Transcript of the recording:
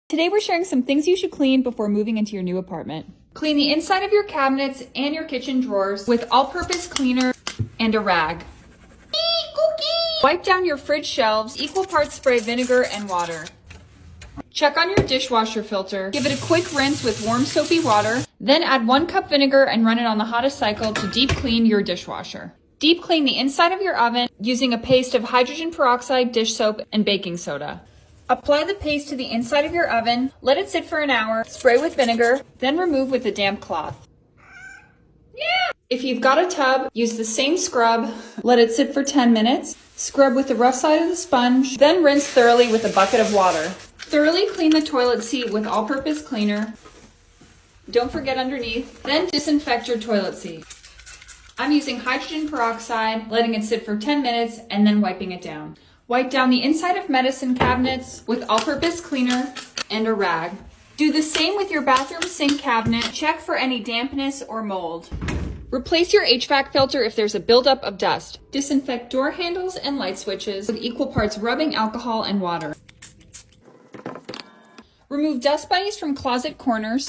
Today we're sharing some things you should clean before moving into your new apartment. Clean the inside of your cabinets and your kitchen drawers with all-purpose cleaner and a rag. Wipe down your fridge shelves, equal parts spray vinegar and water. Check on your dishwasher filter. Give it a quick rinse with warm soapy water. Then add 1 cup vinegar and run it on the hottest cycle to deep clean your dishwasher. Deep clean the inside of your oven using a paste of hydrogen peroxide, dish soap, and baking soda. Apply the paste to the inside of your oven, let it sit for an hour, spray with vinegar, then remove with a damp cloth. If you've got a tub, use the same scrub, let it sit for 10 minutes, scrub with the rough side of the sponge, then rinse thoroughly with a bucket of water. Thoroughly clean the toilet seat with all-purpose cleaner. Don't forget underneath, then disinfect your toilet seat. I'm using hydrogen peroxide, letting it sit for 10 minutes, and then wiping it down. Wipe down the inside of medicine cabinets with all-purpose cleaner and a rag. Do the same with your bathroom sink cabinet. Check for any dampness or mold. Replace your HVAC filter if there's a buildup of dust. Disinfect door handles and light switches with equal parts rubbing alcohol and water. Remove dust bunnies from closet corners.